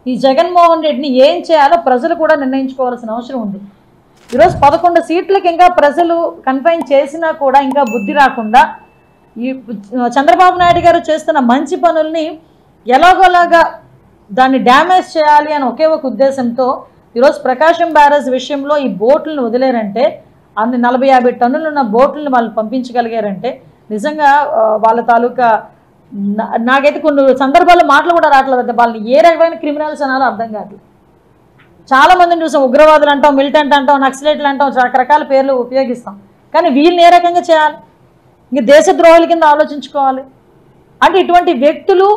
ఈ జగన్మోహన్ రెడ్డిని ఏం చేయాలో ప్రజలు కూడా నిర్ణయించుకోవాల్సిన అవసరం ఉంది. ఈరోజు 11 సీట్లకు ఇంకా ప్రజలు కన్ఫైన్ చేసినా కూడా ఇంకా బుద్ధి రాకుండా ఈ చంద్రబాబు నాయుడు గారు చేస్తున్న మంచి పనుల్ని ఎలాగోలాగా దాన్ని డ్యామేజ్ చేయాలి అని ఒకే ఒక ఉద్దేశంతో ఈరోజు ప్రకాశం బ్యారేజ్ విషయంలో ఈ బోట్లను వదిలేరంటే, అన్ని 40-50 టన్నులు ఉన్న బోట్లను వాళ్ళు పంపించగలిగారంటే నిజంగా వాళ్ళ తాలూకా నాకైతే కొన్ని సందర్భాల్లో మాటలు కూడా రావట్లేదు. వాళ్ళని ఏ రకమైన క్రిమినల్స్ అనాలో అర్థం కాదు. చాలామందిని చూసాం, ఉగ్రవాదులు అంటాం, మిలిటెంట్ అంటాం, నక్సలైట్లు అంటాం, రకరకాల పేర్లు ఉపయోగిస్తాం. కానీ వీళ్ళని ఏ రకంగా చేయాలి? ఇంక దేశద్రోహుల కింద ఆలోచించుకోవాలి. అంటే ఇటువంటి వ్యక్తులు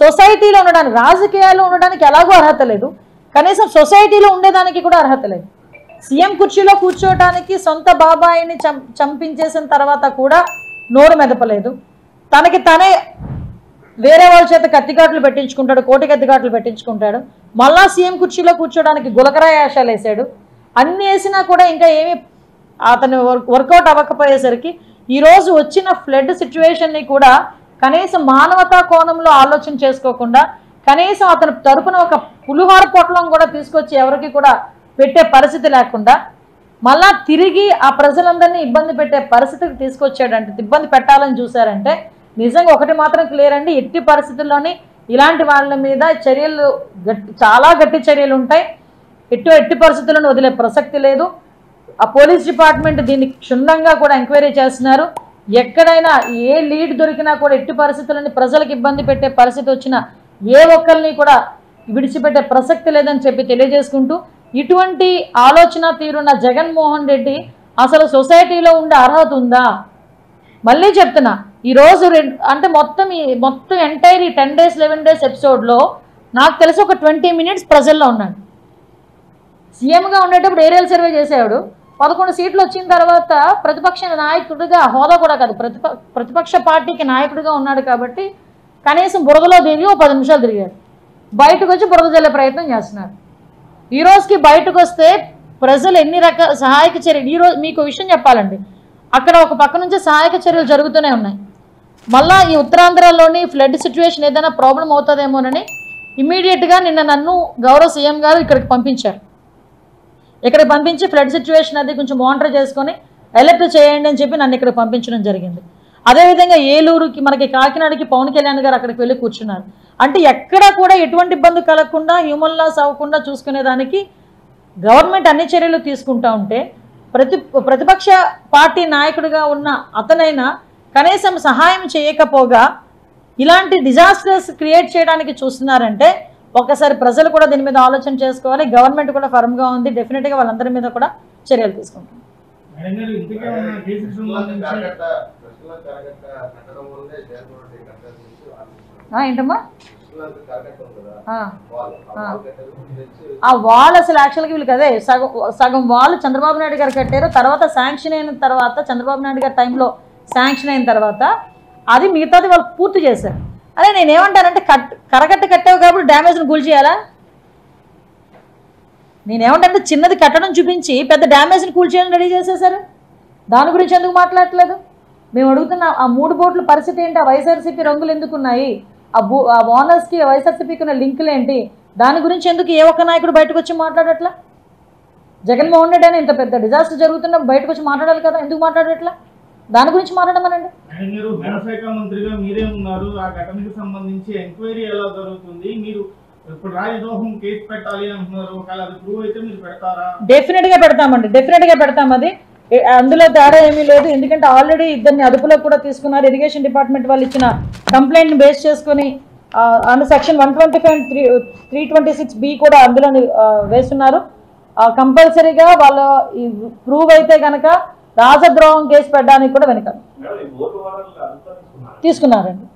సొసైటీలో ఉండడానికి, రాజకీయాల్లో ఉండడానికి ఎలాగో అర్హత లేదు, కనీసం సొసైటీలో ఉండేదానికి కూడా అర్హత లేదు. సీఎం కుర్చీలో కూర్చోవడానికి సొంత బాబాయిని చంపించేసిన తర్వాత కూడా నోరు మెదపలేదు. తనకి తనే వేరే వాళ్ళ చేత కత్తికాట్లు పెట్టించుకుంటాడు, కోటి కత్తికాట్లు పెట్టించుకుంటాడు. మళ్ళా సీఎం కుర్చీలో కూర్చోడానికి గులకరాయి ఆశాలు వేసాడు. అన్నీ వేసినా కూడా ఇంకా ఏమీ అతను వర్కౌట్ అవ్వకపోయేసరికి ఈరోజు వచ్చిన ఫ్లడ్ సిచ్యువేషన్ని కూడా కనీసం మానవతా కోణంలో ఆలోచన చేసుకోకుండా, కనీసం అతని తరపున ఒక పులిహోర పొట్లం కూడా తీసుకొచ్చి ఎవరికి కూడా పెట్టే పరిస్థితి లేకుండా మళ్ళా తిరిగి ఆ ప్రజలందరినీ ఇబ్బంది పెట్టే పరిస్థితికి తీసుకొచ్చాడంటే, ఇబ్బంది పెట్టాలని చూశారంటే నిజంగా ఒకటి మాత్రం క్లియర్ అండి, ఎట్టి పరిస్థితుల్లోని ఇలాంటి వాళ్ళ మీద చర్యలు చాలా గట్టి చర్యలు ఉంటాయి. ఎట్టి పరిస్థితులను వదిలే ప్రసక్తి లేదు. ఆ పోలీస్ డిపార్ట్మెంట్ దీన్ని క్షుణ్ణంగా కూడా ఎంక్వైరీ చేస్తున్నారు. ఎక్కడైనా ఏ లీడ్ దొరికినా కూడా ఎట్టి పరిస్థితులని ప్రజలకు ఇబ్బంది పెట్టే పరిస్థితి వచ్చినా ఏ ఒక్కరిని కూడా విడిచిపెట్టే ప్రసక్తి లేదని చెప్పి తెలియజేసుకుంటూ, ఇటువంటి ఆలోచన తీరున్న జగన్మోహన్ రెడ్డి అసలు సొసైటీలో ఉండే అర్హత ఉందా? మళ్ళీ చెప్తున్నా, ఈరోజు అంటే మొత్తం ఎంటైర్ ఈ 10 days 11 days ఎపిసోడ్లో నాకు తెలిసి ఒక 20 minutes ప్రజల్లో ఉన్నాడు. సీఎంగా ఉండేటప్పుడు ఏరియల్ సర్వే చేసేవాడు. 11 సీట్లు వచ్చిన తర్వాత ప్రతిపక్ష నాయకుడిగా, హోదా కూడా కాదు, ప్రతిపక్ష పార్టీకి నాయకుడిగా ఉన్నాడు కాబట్టి కనీసం బురదలో దిగి 10 నిమిషాలు తిరిగాడు. బయటకు వచ్చి బురద జల్లే ప్రయత్నం చేస్తున్నారు. ఈ రోజుకి బయటకు వస్తే ప్రజలు ఎన్ని రకాల సహాయక చర్యలు, ఈరోజు మీకు విషయం చెప్పాలండి, అక్కడ ఒక పక్క నుంచి సహాయక చర్యలు జరుగుతూనే ఉన్నాయి. మళ్ళీ ఈ ఉత్తరాంధ్రలోని ఫ్లడ్ సిచ్యువేషన్ ఏదైనా ప్రాబ్లం అవుతుందేమోనని ఇమీడియట్గా నిన్న నన్ను గౌరవ సీఎం గారు ఇక్కడికి పంపించారు. ఇక్కడికి పంపించి ఫ్లడ్ సిచ్యువేషన్ అది కొంచెం మానిటర్ చేసుకొని అలర్ట్ చేయండి అని చెప్పి నన్ను ఇక్కడ పంపించడం జరిగింది. అదేవిధంగా ఏలూరుకి, మనకి కాకినాడకి పవన్ కళ్యాణ్ గారు అక్కడికి వెళ్ళి కూర్చున్నారు. అంటే ఎక్కడ కూడా ఎటువంటి ఇబ్బంది కలగకుండా, హ్యూమన్ లాస్ అవ్వకుండా చూసుకునేదానికి గవర్నమెంట్ అన్ని చర్యలు తీసుకుంటూ ఉంటే ప్రతిపక్ష పార్టీ నాయకుడిగా ఉన్న అతనైనా కనీసం సహాయం చేయకపోగా ఇలాంటి డిజాస్టర్స్ క్రియేట్ చేయడానికి చూస్తున్నారంటే ఒకసారి ప్రజలు కూడా దీని మీద ఆలోచన చేసుకోవాలి. గవర్నమెంట్ కూడా ఫర్మ్గా ఉంది, డెఫినెట్గా వాళ్ళందరి మీద కూడా చర్యలు తీసుకుంటాం. ఏంటమ్మా ఆ వాల్ అసలు యాక్చువల్గా వీళ్ళకి అదే సగం వాల్ చంద్రబాబు నాయుడు గారు కట్టారు. తర్వాత శాంక్షన్ అయిన తర్వాత, చంద్రబాబు నాయుడు గారి టైంలో శాంక్షన్ అయిన తర్వాత అది మిగతాది వాళ్ళు పూర్తి చేశారు. అరే నేనేమంటానంటే కరకట్ట కట్టావు కాబట్టి డ్యామేజ్ని కూల్ చేయాలా? నేనేమంటే చిన్నది కట్టడం చూపించి పెద్ద డ్యామేజ్ని కూల్ చేయాలని రెడీ చేసేసారు. దాని గురించి ఎందుకు మాట్లాడట్లేదు? మేము అడుగుతున్న ఆ 3 బోట్ల పరిస్థితి ఏంటి? ఆ వైఎస్ఆర్సీపీ రంగులు ఎందుకున్నాయి? ఆ ఓనర్స్కి వైఎస్ఆర్సీపీకి ఉన్న లింకులు ఏంటి? దాని గురించి ఎందుకు ఏ ఒక్క నాయకుడు బయటకు వచ్చి మాట్లాడట్లా? జగన్మోహన్ రెడ్డి అని ఇంత పెద్ద డిజాస్టర్ జరుగుతున్నా బయటకు వచ్చి మాట్లాడాలి కదా, ఎందుకు మాట్లాడట్లా? దాని గురించి మాట్లాడమనండి. హోంశాఖ మంత్రిగా మీరే ఉన్నారు, ఆ ఘటనకు సంబంధించి ఎంక్వైరీ ఎలా జరుగుతుంది? మీరు ఇప్పుడు రాజద్రోహం కేసు పెట్టాలి అంటున్నారు, ఒకవేళ అది ప్రూవ్ అయితే మీరు పెడతారా? డెఫినెట్గా పెడతామండి, డెఫినెట్గా పెడతాం. అది అందులో తేడా ఏమీ లేదు. ఎందుకంటే ఆల్రెడీ ఇద్దరిని అదుపులో కూడా తీసుకున్నారు. ఇరిగేషన్ డిపార్ట్మెంట్ వాళ్ళు ఇచ్చిన కంప్లైంట్ని బేస్ చేసుకుని అండర్ సెక్షన్ 125 326B కూడా అందులో వేస్తున్నారు. కంపల్సరీగా వాళ్ళు ప్రూవ్ అయితే కనుక రాజద్రోహం కేసు పెట్టడానికి కూడా వెనక తీసుకున్నారండి.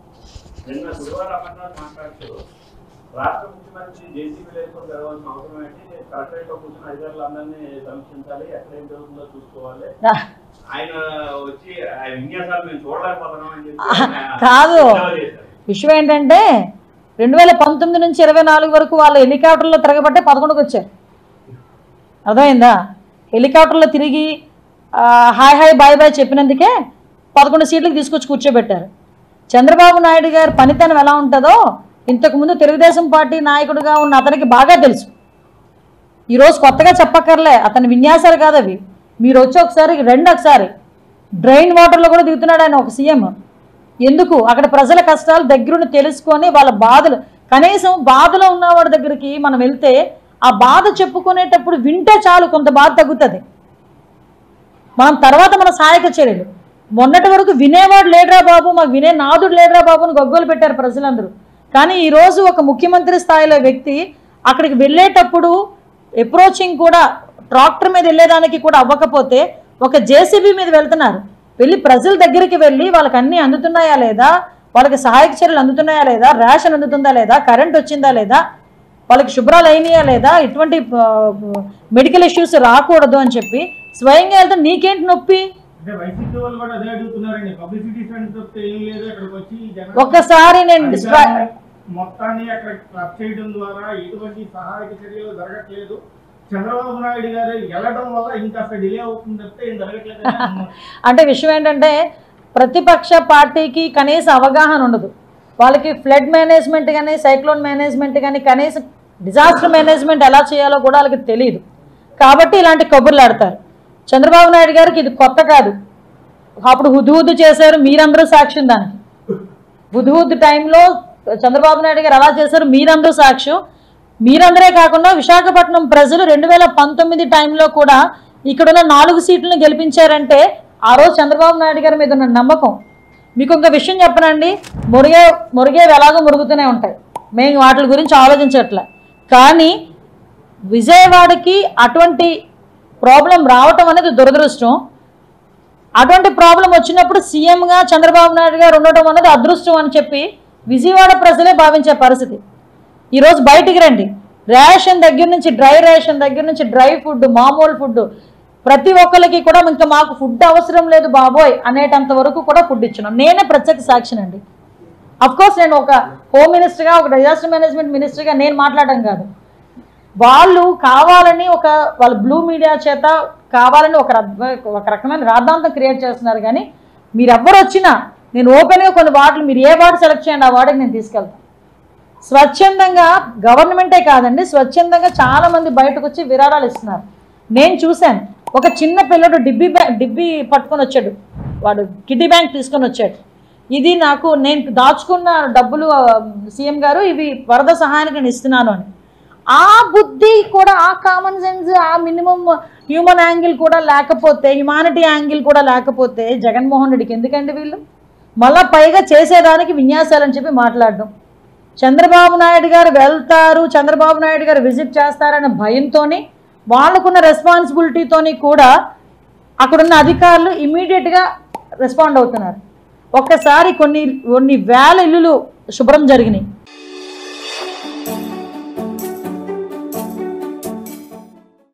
రాష్ట్ర ముఖ్యమంత్రి జేసీబీ లేకుండా జరగాల్సిన అవసరం ఏంటి? కలెక్టరేట్ లో కూర్చున్న అధికారులందరినీ సమీక్షించాలి, ఎక్కడ ఏం జరుగుతుందో చూసుకోవాలి. ఆయన వచ్చి విన్యాసాలు మేము చూడలేకపోతున్నాం అని చెప్పి కాదు. విషయం ఏంటంటే 2019 నుంచి 24 వరకు వాళ్ళు హెలికాప్టర్లో తిరగబట్టే 11కి వచ్చారు. అర్థమైందా? హెలికాప్టర్లో తిరిగి హాయ్ హాయ్ బాయ్ బాయ్ చెప్పినందుకే 11 సీట్లకు తీసుకొచ్చి కూర్చోబెట్టారు. చంద్రబాబు నాయుడు గారి పనితనం ఎలా ఉంటుందో ఇంతకుముందు తెలుగుదేశం పార్టీ నాయకుడిగా ఉన్న అతనికి బాగా తెలుసు. ఈరోజు కొత్తగా చెప్పక్కర్లే, అతని విన్యాసాలు కాదు అవి. మీరు వచ్చి ఒకసారి డ్రైన్ వాటర్లో కూడా దిగుతున్నాడు ఆయన ఒక సీఎం. ఎందుకు? అక్కడ ప్రజల కష్టాలు దగ్గరుండి తెలుసుకొని వాళ్ళ బాధలు, కనీసం బాధలో ఉన్నవాడి దగ్గరికి మనం వెళ్తే ఆ బాధ చెప్పుకునేటప్పుడు వింటే చాలు, కొంత బాధ తగ్గుతుంది. మనం తర్వాత మన సహాయక చర్యలు. మొన్నటి వరకు వినేవాడు లేడురా బాబు, మాకు వినే నాదుడు లేడురా బాబు అని గొగ్గోలు పెట్టారు ప్రజలందరూ. కానీ ఈరోజు ఒక ముఖ్యమంత్రి స్థాయిలో వ్యక్తి అక్కడికి వెళ్ళేటప్పుడు అప్రోచింగ్ కూడా ట్రాక్టర్ మీద వెళ్ళేదానికి కూడా అవ్వకపోతే ఒక జేసీబీ మీద వెళ్తున్నారు. వెళ్ళి ప్రజల దగ్గరికి వెళ్ళి వాళ్ళకి అన్నీ అందుతున్నాయా లేదా, వాళ్ళకి సహాయక చర్యలు అందుతున్నాయా లేదా, రేషన్ అందుతుందా లేదా, కరెంట్ వచ్చిందా లేదా, వాళ్ళకి శుభ్రాలు అయినాయా లేదా, ఇటువంటి మెడికల్ ఇష్యూస్ రాకూడదు అని చెప్పి స్వయంగా వెళ్తే నీకేంటి నొప్పి? ఒక్కసారి నేను మొత్తాన్ని అక్కడ క్లబ్ చేయడం ద్వారా ఎటువంటి సహాయక చర్యలు జరగట్లేదు, చంద్రబాబు నాయుడు గారు వెళ్ళడం వల్ల ఇంకా డిలే అవుతుంది తప్పితే ఏం జరగట్లేదు అంటే విషయం ఏంటంటే ప్రతిపక్ష పార్టీకి కనీస అవగాహన ఉండదు. వాళ్ళకి ఫ్లడ్ మేనేజ్మెంట్ కానీ, సైక్లోన్ మేనేజ్మెంట్ కానీ, కనీసం డిజాస్టర్ మేనేజ్మెంట్ ఎలా చేయాలో కూడా వాళ్ళకి తెలియదు. కాబట్టి ఇలాంటి కబుర్లు ఆడతారు. చంద్రబాబు నాయుడు గారికి ఇది కొత్త కాదు. అప్పుడు హుద్హుద్ చేశారు, మీరందరూ సాక్ష్యం. దానికి హుద్హుద్ టైంలో చంద్రబాబు నాయుడు గారు ఎలా చేశారు మీరందరూ సాక్ష్యం. మీరందరే కాకుండా విశాఖపట్నం ప్రజలు 2019 టైంలో కూడా ఇక్కడున్న 4 సీట్లను గెలిపించారంటే ఆ రోజు చంద్రబాబు నాయుడు గారి మీద ఉన్న నమ్మకం. మీకు ఒక విషయం చెప్పనండి, మురిగేవి ఎలాగో మురుగుతూనే ఉంటాయి, మేము వాటి గురించి ఆలోచించట్లే. కానీ విజయవాడకి అటువంటి ప్రాబ్లం రావటం అనేది దురదృష్టం. అటువంటి ప్రాబ్లం వచ్చినప్పుడు సీఎంగా చంద్రబాబు నాయుడు గారు ఉండటం అనేది అదృష్టం అని చెప్పి విజయవాడ ప్రజలే భావించే పరిస్థితి. ఈరోజు బయటికి రండి, రేషన్ దగ్గర నుంచి డ్రై రేషన్ దగ్గర నుంచి డ్రై ఫుడ్, మామూలు ఫుడ్, ప్రతి ఒక్కరికి కూడా ఇంకా మాకు ఫుడ్ అవసరం లేదు బాబోయ్ అనేటంత వరకు కూడా ఫుడ్ ఇచ్చినాం. నేనే ప్రత్యక్ష సాక్షినండి. అఫ్కోర్స్ నేను ఒక హోమ్ మినిస్టర్గా, ఒక డిజాస్టర్ మేనేజ్మెంట్ మినిస్టర్గా నేను మాట్లాడడం కాదు. వాళ్ళు కావాలని వాళ్ళ బ్లూ మీడియా చేత కావాలని ఒక రకమైన రాద్ధాంతం క్రియేట్ చేస్తున్నారు. కానీ మీరెవ్వరు వచ్చినా నేను ఓపెన్గా కొన్ని వార్డులు, మీరు ఏ వార్డు సెలెక్ట్ చేయండి ఆ వార్డుకి నేను తీసుకెళ్తాను. స్వచ్ఛందంగా గవర్నమెంటే కాదండి, స్వచ్ఛందంగా చాలామంది బయటకు వచ్చి విరాళాలు ఇస్తున్నారు. నేను చూశాను. ఒక చిన్న పిల్లడు డిబ్బీ పట్టుకొని వచ్చాడు, వాడు కిడ్నీ బ్యాంక్ తీసుకొని వచ్చాడు. ఇది నేను దాచుకున్న డబ్బులు సీఎం గారు, ఇవి వరద సహాయానికి నేను ఇస్తున్నాను అని. ఆ బుద్ధి కూడా, ఆ కామన్ సెన్స్, ఆ మినిమం హ్యూమన్ యాంగిల్ కూడా లేకపోతే, హ్యుమానిటీ యాంగిల్ కూడా లేకపోతే జగన్మోహన్ రెడ్డికి ఎందుకండి వీళ్ళు? మళ్ళా పైగా చేసేదానికి విన్యాసాలని చెప్పి మాట్లాడడం. చంద్రబాబు నాయుడు గారు వెళ్తారు, చంద్రబాబు నాయుడు గారు విజిట్ చేస్తారనే భయంతోని, వాళ్ళకున్న రెస్పాన్సిబిలిటీతోని కూడా అక్కడున్న అధికారులు ఇమీడియట్గా రెస్పాండ్ అవుతున్నారు. ఒక్కసారి కొన్ని వేల ఇల్లులు శుభ్రం జరిగినాయి.